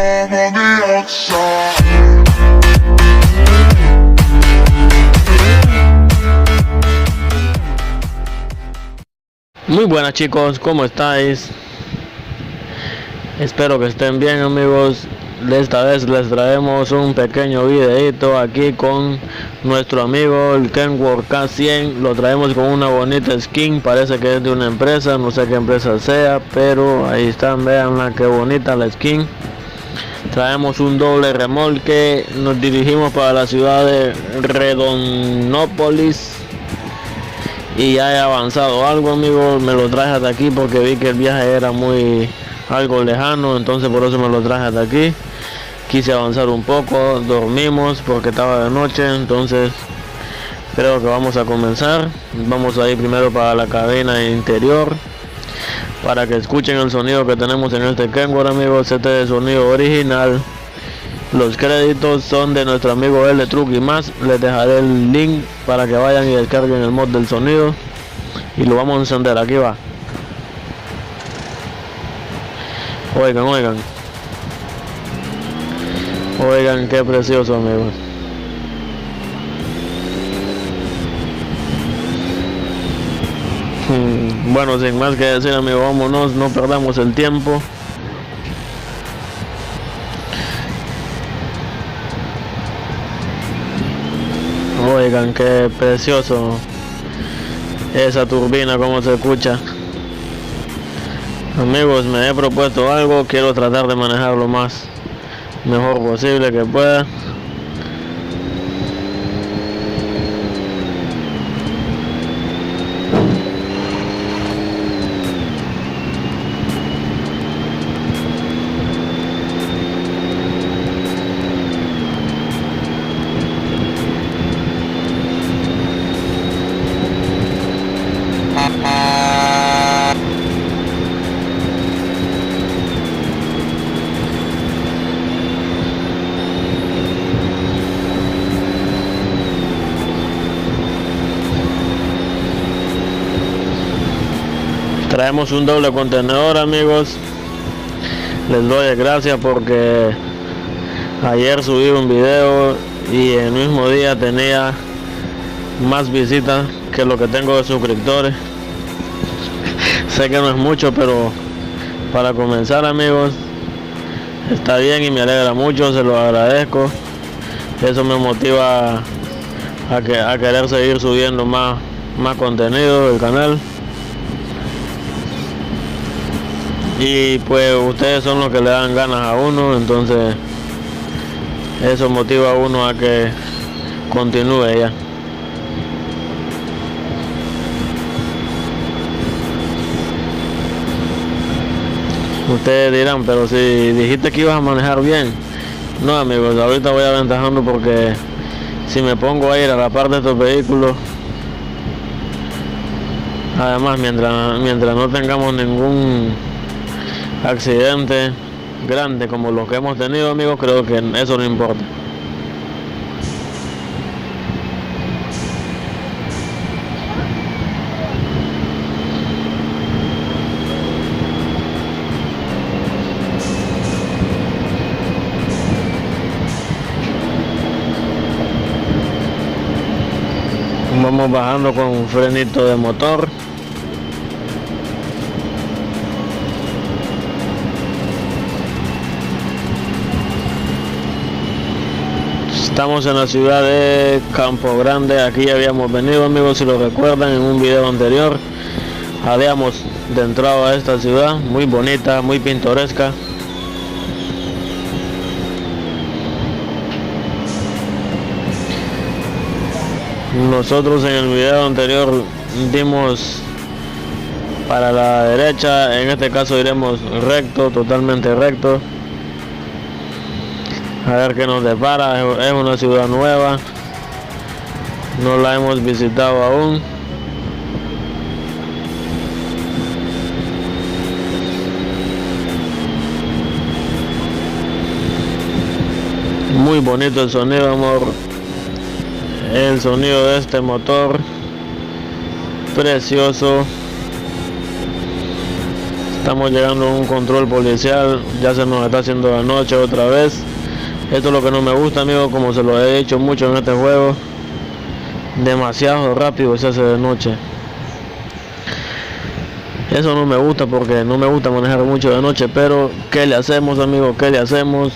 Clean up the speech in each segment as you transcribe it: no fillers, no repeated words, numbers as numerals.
on the outside. Muy buenas chicos, ¿cómo estáis? Espero que estén bien amigos. Esta vez les traemos un pequeño videito aquí con nuestro amigo el Kenworth K100. Lo traemos con una bonita skin, parece que es de una empresa, no sé qué empresa sea, pero ahí están, veanla qué bonita la skin. Traemos un doble remolque, nos dirigimos para la ciudad de Redonópolis. Y ya he avanzado algo amigos, me lo traje hasta aquí porque vi que el viaje era algo lejano, entonces por eso me lo traje hasta aquí. Quise avanzar un poco, dormimos porque estaba de noche, entonces creo que vamos a comenzar. Vamos a ir primero para la cabina interior para que escuchen el sonido que tenemos en este Kenworth amigos. Este es el sonido original. Los créditos son de nuestro amigo L Truck y más. Les dejaré el link para que vayan y descarguen el mod del sonido. Y lo vamos a encender, aquí va. Oigan qué precioso amigos. Bueno, sin más que decir amigos, vámonos, no perdamos el tiempo. Oigan qué precioso esa turbina, como se escucha. Amigos, me he propuesto algo, quiero tratar de manejar lo mejor posible que pueda. Traemos un doble contenedor amigos. Les doy gracias porque ayer subí un video y el mismo día tenía más visitas que lo que tengo de suscriptores. Sé que no es mucho, pero para comenzar amigos está bien y me alegra mucho, se lo agradezco. Eso me motiva a querer seguir subiendo más contenido del canal. Y pues ustedes son los que le dan ganas a uno, entonces eso motiva a uno a que continúe ya. Ustedes dirán, pero si dijiste que ibas a manejar bien. No amigos, ahorita voy aventajando porque si me pongo a ir a la par de estos vehículos, además mientras no tengamos ningún accidente grande como los que hemos tenido amigos, creo que eso no importa. Vamos bajando con un frenito de motor. Estamos en la ciudad de Campo Grande. Aquí ya habíamos venido amigos, si lo recuerdan en un video anterior. Habíamos entrado a esta ciudad muy bonita, muy pintoresca. Nosotros en el video anterior dimos para la derecha, en este caso iremos recto, totalmente recto. A ver qué nos depara. Es una ciudad nueva, no la hemos visitado aún. Muy bonito el sonido amor, el sonido de este motor, precioso. Estamos llegando a un control policial, ya se nos está haciendo la noche otra vez. Esto es lo que no me gusta, amigos, como se lo he dicho mucho en este juego. Demasiado rápido se hace de noche. Eso no me gusta porque no me gusta manejar mucho de noche, pero ¿qué le hacemos, amigos? ¿Qué le hacemos?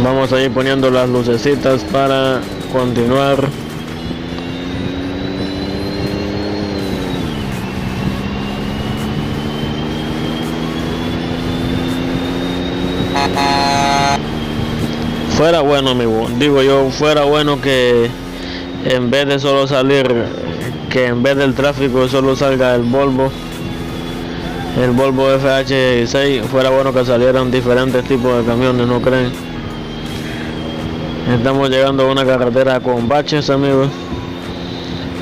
Vamos a ir poniendo las lucecitas para continuar. Fuera bueno, amigo, digo yo, fuera bueno que en vez de solo salir, que en vez del tráfico solo salga el Volvo FH6, fuera bueno que salieran diferentes tipos de camiones, ¿no creen? Estamos llegando a una carretera con baches, amigos.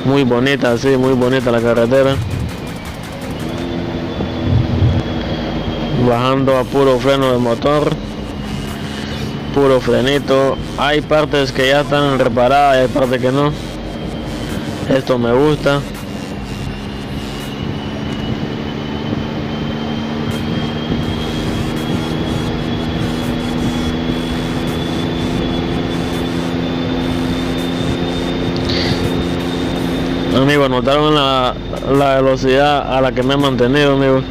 Muy bonita, sí, muy bonita la carretera. Bajando a puro freno de motor, puro frenito. Hay partes que ya están reparadas y hay partes que no. Esto me gusta. Amigos, notaron la velocidad a la que me he mantenido, amigos.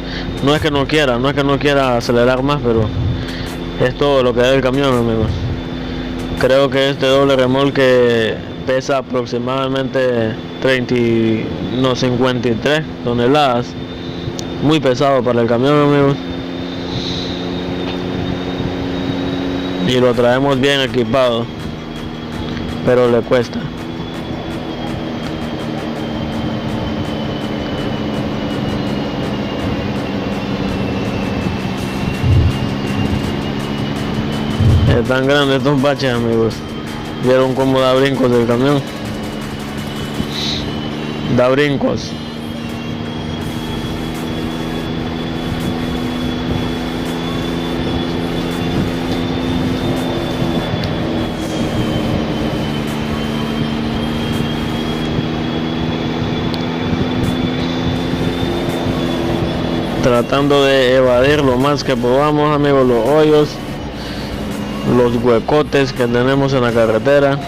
No es que no quiera acelerar más, pero es todo lo que da el camión, amigos. Creo que este doble remolque pesa aproximadamente 53 toneladas. Muy pesado para el camión, amigos. Y lo traemos bien equipado, pero le cuesta. Están grandes estos baches, amigos. Vieron cómo da brincos el camión. Da brincos. Tratando de evadir lo más que podamos, amigos, los hoyos, los huecotes que tenemos en la carretera.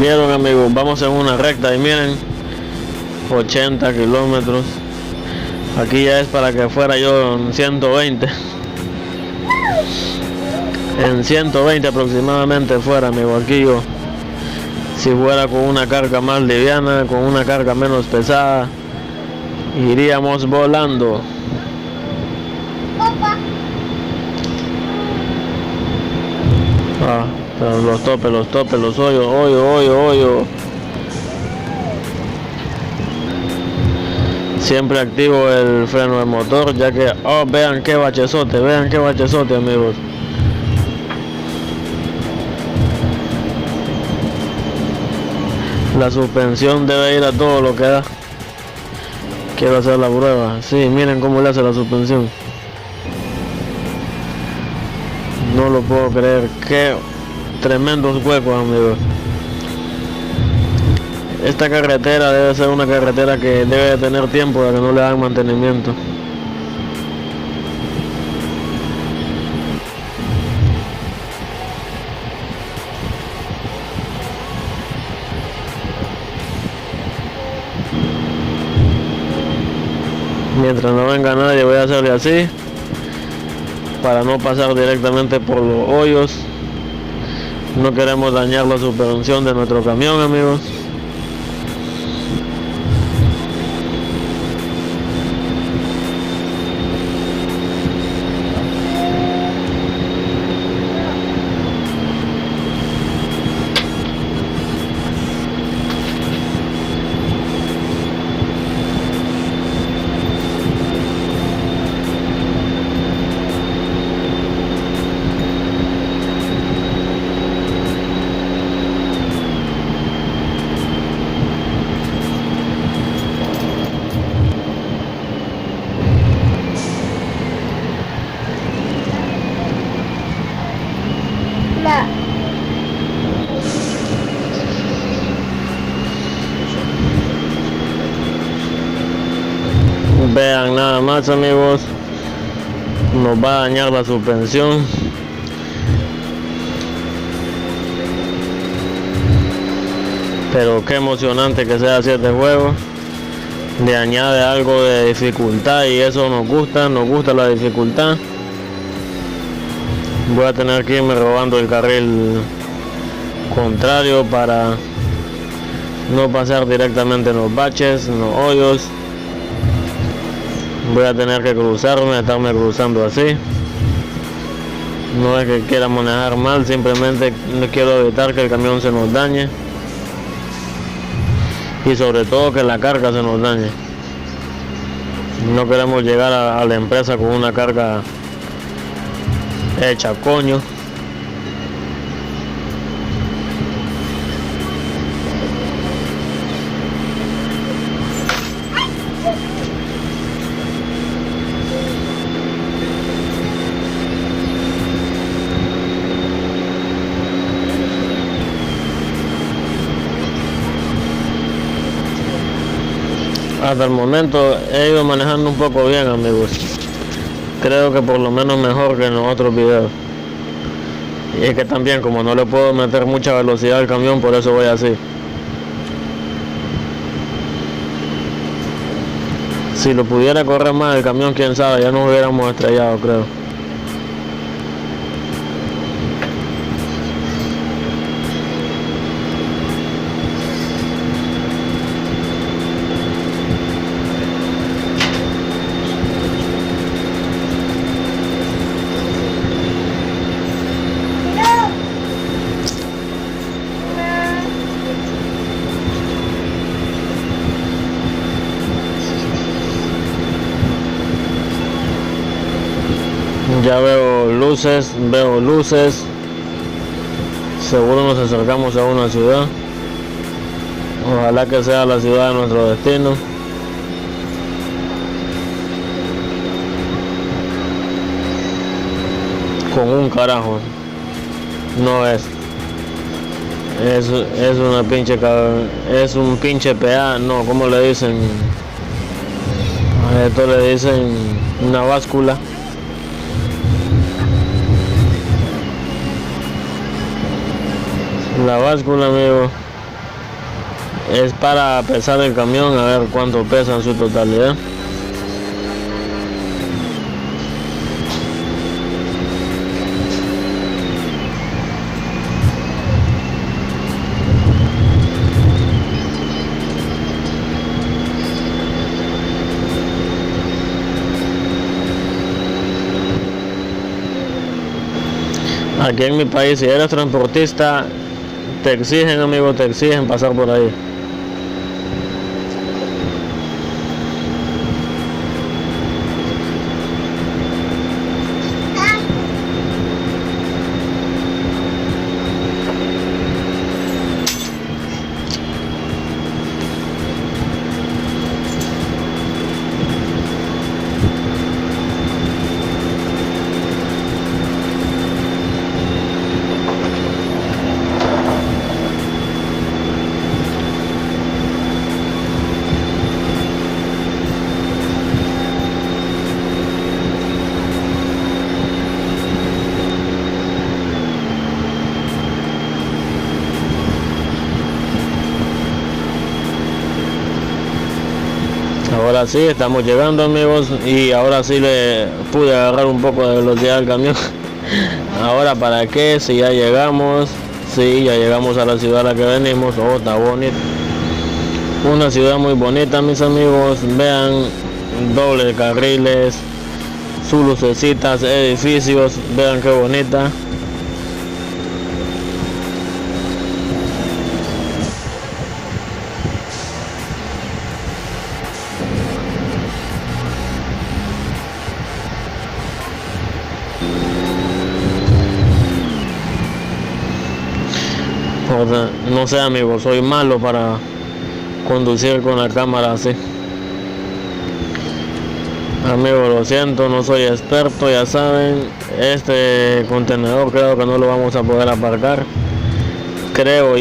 Vieron, amigos, vamos en una recta y miren, 80 kilómetros. Aquí ya es para que fuera yo en 120. En 120 aproximadamente fuera, amigo. Aquí yo, si fuera con una carga más liviana, con una carga menos pesada, iríamos volando. Pero los topes, los hoyos. Siempre activo el freno de motor, ya que, vean qué bachezote, amigos. La suspensión debe ir a todo lo que da. Quiero hacer la prueba. Sí, miren cómo le hace la suspensión. No lo puedo creer. Qué tremendos huecos, amigos. Esta carretera debe ser una carretera que debe de tener tiempo de que no le dan mantenimiento. Mientras no venga nadie voy a hacerle así para no pasar directamente por los hoyos. No queremos dañar la suspensión de nuestro camión, amigos. Vean nada más, amigos, nos va a dañar la suspensión. Pero qué emocionante que sea así este juego. Le añade algo de dificultad y eso nos gusta la dificultad. Voy a tener que irme robando el carril contrario para no pasar directamente en los baches, en los hoyos. Voy a tener que estarme cruzando así. No es que quiera manejar mal, simplemente no quiero evitar que el camión se nos dañe. Y sobre todo que la carga se nos dañe. No queremos llegar a la empresa con una carga hecha coño. Hasta el momento he ido manejando un poco bien, amigos. Creo que por lo menos mejor que en los otros videos. Y es que también como no le puedo meter mucha velocidad al camión, por eso voy así. Si lo pudiera correr más el camión, quién sabe, ya nos hubiéramos estrellado, creo. Ya veo luces. Seguro nos acercamos a una ciudad. Ojalá que sea la ciudad de nuestro destino. Con un carajo. No es. Es una pinche. Es un pinche PA. No, ¿cómo le dicen? A esto le dicen una báscula. La báscula, amigo, es para pesar el camión, a ver cuánto pesa en su totalidad. Aquí en mi país, si eres transportista, te exigen, amigo, te exigen pasar por ahí. Ahora sí, estamos llegando, amigos, y ahora sí le pude agarrar un poco de velocidad al camión. Ahora, ¿para qué? Si ya llegamos, sí, ya llegamos a la ciudad a la que venimos. Oh, está bonito. Una ciudad muy bonita, mis amigos. Vean, doble carriles, sus lucecitas, edificios, vean qué bonita. No sé, amigos, soy malo para conducir con la cámara así. Amigos, lo siento, no soy experto, ya saben. Este contenedor creo que no lo vamos a poder aparcar. Creo.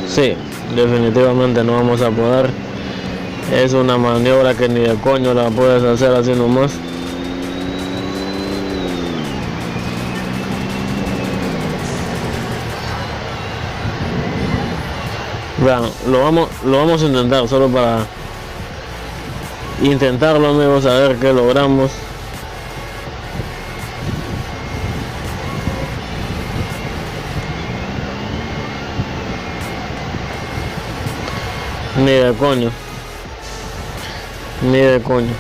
Sí, definitivamente no vamos a poder. Es una maniobra que ni de coño la puedes hacer así nomás. Vean, lo vamos a intentar solo para intentarlo, amigos, a ver qué logramos. Ni de coño. Ni de coño.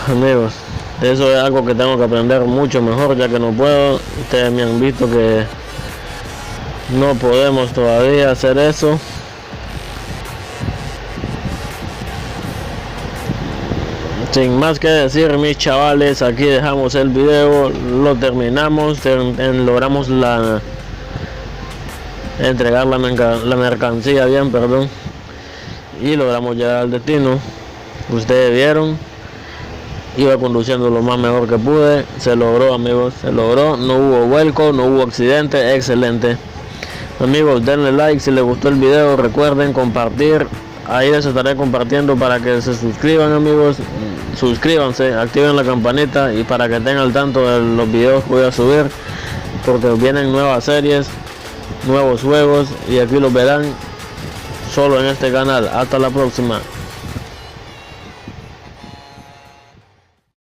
Amigos, eso es algo que tengo que aprender mucho mejor, ya que no puedo. Ustedes me han visto que no podemos todavía hacer eso. Sin más que decir, mis chavales, aquí dejamos el video, lo terminamos, logramos entregar la mercancía bien, perdón, y logramos llegar al destino. Ustedes vieron. Iba conduciendo lo más mejor que pude. Se logró, amigos, se logró. No hubo vuelco, no hubo accidente. Excelente. Amigos, denle like si les gustó el video. Recuerden compartir. Ahí les estaré compartiendo para que se suscriban, amigos. Suscríbanse, activen la campanita y para que tengan al tanto de los videos que voy a subir, porque vienen nuevas series, nuevos juegos y aquí los verán solo en este canal. Hasta la próxima.